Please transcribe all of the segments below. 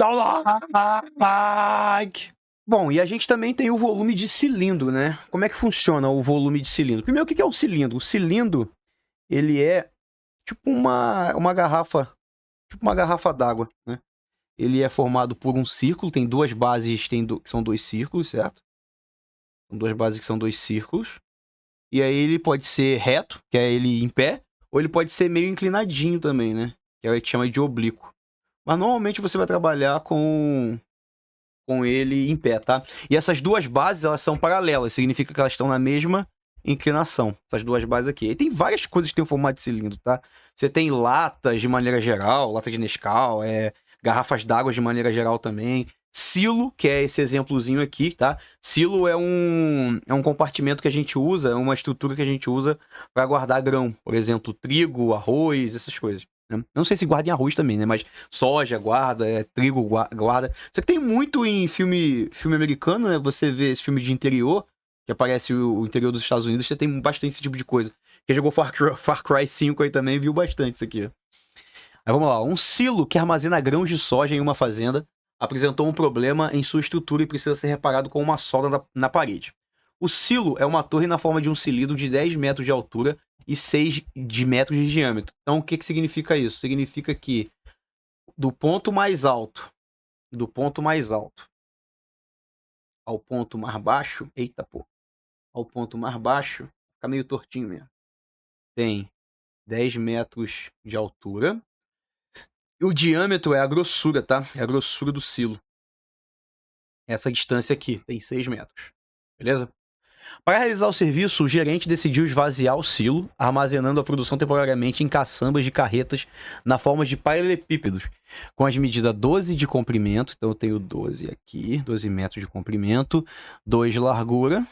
Dá um like! Bom, e a gente também tem o volume de cilindro, né? Como é que funciona o volume de cilindro? Primeiro, o que é o cilindro? O cilindro, ele é tipo uma garrafa, tipo uma garrafa d'água, né? Ele é formado por um círculo, tem duas bases, que são dois círculos, certo? São duas bases que são dois círculos. E aí ele pode ser reto, que é ele em pé, ou ele pode ser meio inclinadinho também, né? Que a gente chama de oblíquo. Mas normalmente você vai trabalhar com ele em pé, tá? E essas duas bases, elas são paralelas, significa que elas estão na mesma inclinação, essas duas bases aqui. E tem várias coisas que tem o formato de cilindro, tá? Você tem latas de maneira geral, lata de Nescau, garrafas d'água de maneira geral também. Silo, que é esse exemplozinho aqui, tá? Silo é um compartimento que a gente usa, uma estrutura que a gente usa para guardar grão. Por exemplo, trigo, arroz, essas coisas. Né? Eu não sei se guarda em arroz também, né? Mas soja guarda, trigo guarda. Só que tem muito em filme americano, né? Você vê esse filme de interior, que aparece o interior dos Estados Unidos, você tem bastante esse tipo de coisa. Quem jogou Far Cry 5 aí também viu bastante isso aqui. Aí vamos lá. Um silo que armazena grãos de soja em uma fazenda apresentou um problema em sua estrutura e precisa ser reparado com uma solda na parede. O silo é uma torre na forma de um cilindro de 10 metros de altura e 6 de metros de diâmetro. Então, o que significa isso? Significa que do ponto mais alto ao ponto mais baixo, eita pô, ao ponto mais baixo, fica meio tortinho mesmo. Tem 10 metros de altura. E o diâmetro é a grossura, tá? É a grossura do silo. Essa distância aqui tem 6 metros. Beleza? Para realizar o serviço, o gerente decidiu esvaziar o silo, armazenando a produção temporariamente em caçambas de carretas na forma de paralelepípedos, com as medidas 12 de comprimento, então eu tenho 12 aqui, 12 metros de comprimento, 2 de largura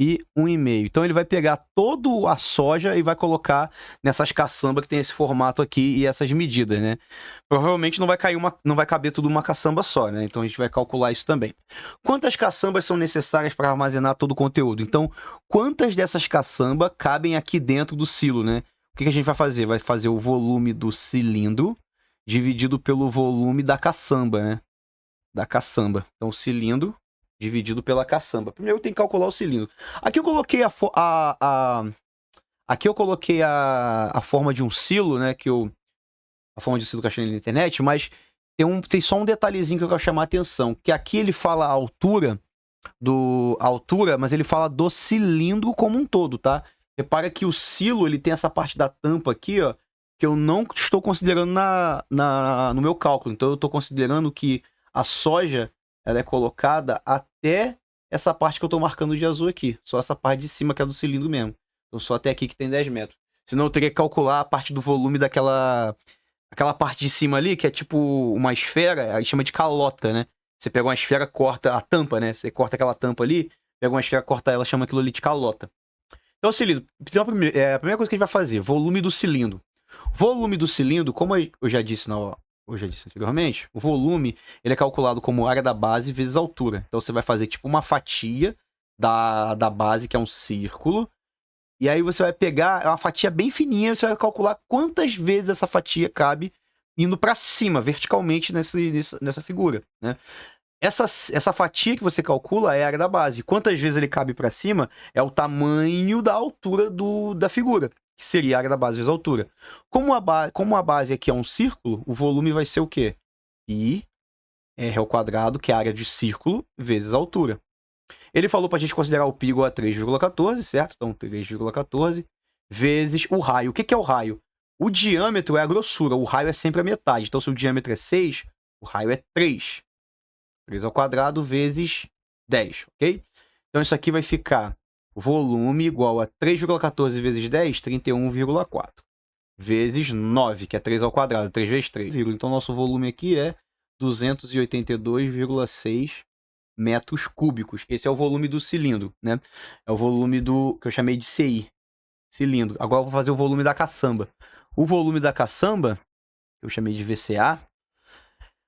e 1,5. Então ele vai pegar toda a soja e vai colocar nessas caçambas que tem esse formato aqui e essas medidas, né? Provavelmente não vai caber tudo numa caçamba só, né? Então a gente vai calcular isso também. Quantas caçambas são necessárias para armazenar todo o conteúdo? Então, quantas dessas caçambas cabem aqui dentro do silo, né? O que a gente vai fazer? Vai fazer o volume do cilindro dividido pelo volume da caçamba, né? Da caçamba. Então, o cilindro dividido pela caçamba. Primeiro tem que calcular o cilindro. Aqui eu coloquei aqui eu coloquei a forma de um silo, né? A forma de silo que eu achei na internet, mas tem só um detalhezinho que eu quero chamar a atenção. Que aqui ele fala a altura, mas ele fala do cilindro como um todo, tá? Repara que o silo, ele tem essa parte da tampa aqui, ó, que eu não estou considerando no meu cálculo. Então eu estou considerando que a soja, ela é colocada até essa parte que eu estou marcando de azul aqui. Só essa parte de cima que é do cilindro mesmo. Então só até aqui que tem 10 metros. Senão eu teria que calcular a parte do volume aquela parte de cima ali, que é tipo uma esfera, a gente chama de calota, né? Você pega uma esfera, corta a tampa, né? Você corta aquela tampa ali, pega uma esfera, corta ela, chama aquilo ali de calota. Então, o cilindro. Então, a primeira coisa que a gente vai fazer, volume do cilindro. Volume do cilindro, como eu já disse anteriormente, o volume ele é calculado como área da base vezes altura. Então, você vai fazer tipo uma fatia da base, que é um círculo, e aí você vai pegar uma fatia bem fininha, você vai calcular quantas vezes essa fatia cabe indo para cima, verticalmente nessa figura, né? Essa fatia que você calcula é a área da base. Quantas vezes ele cabe para cima é o tamanho da altura da figura, que seria a área da base vezes a altura. Como a base aqui é um círculo, o volume vai ser o quê? I R ao quadrado, que é a área de círculo, vezes a altura. Ele falou para a gente considerar o π igual a 3,14, certo? Então, 3,14 vezes o raio. O que é o raio? O diâmetro é a grossura, o raio é sempre a metade. Então, se o diâmetro é 6, o raio é 3. 3 ao quadrado vezes 10, ok? Então, isso aqui vai ficar volume igual a 3,14 vezes 10, 31,4. Vezes 9, que é 3 ao quadrado, 3 vezes 3. Então, nosso volume aqui é 282,6 metros cúbicos. Esse é o volume do cilindro, né? É o volume que eu chamei de CI, cilindro. Agora eu vou fazer o volume da caçamba. O volume da caçamba, que eu chamei de VCA,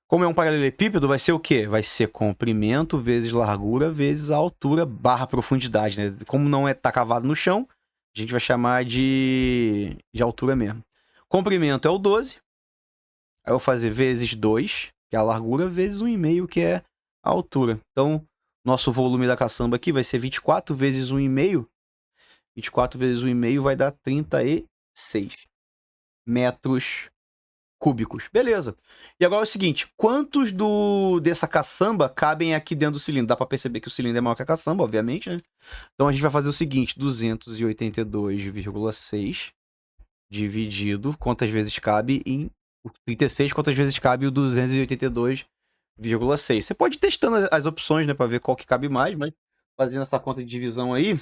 como é um paralelepípedo, vai ser o quê? Vai ser comprimento vezes largura vezes a altura barra profundidade, né? Como não tá cavado no chão, a gente vai chamar de altura mesmo. Comprimento é o 12. Aí eu vou fazer vezes 2. que é a largura, vezes 1,5, que é a altura. Então, nosso volume da caçamba aqui vai ser 24 vezes 1,5. 24 vezes 1,5 vai dar 36 metros cúbicos. Beleza. E agora é o seguinte, quantos dessa caçamba cabem aqui dentro do cilindro? Dá pra perceber que o cilindro é maior que a caçamba, obviamente, né? Então a gente vai fazer o seguinte, 282,6 dividido, quantas vezes cabe em 36, quantas vezes cabe o 282,6. Você pode ir testando as opções, né, pra ver qual que cabe mais, mas fazendo essa conta de divisão aí,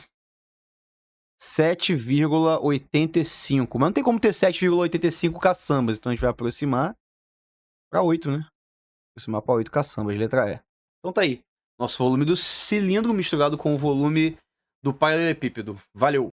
7,85. Mas não tem como ter 7,85 caçambas, então a gente vai aproximar para 8, né? Aproximar para 8 caçambas, letra E. Então tá aí. Nosso volume do cilindro misturado com o volume do paralelepípedo. Valeu!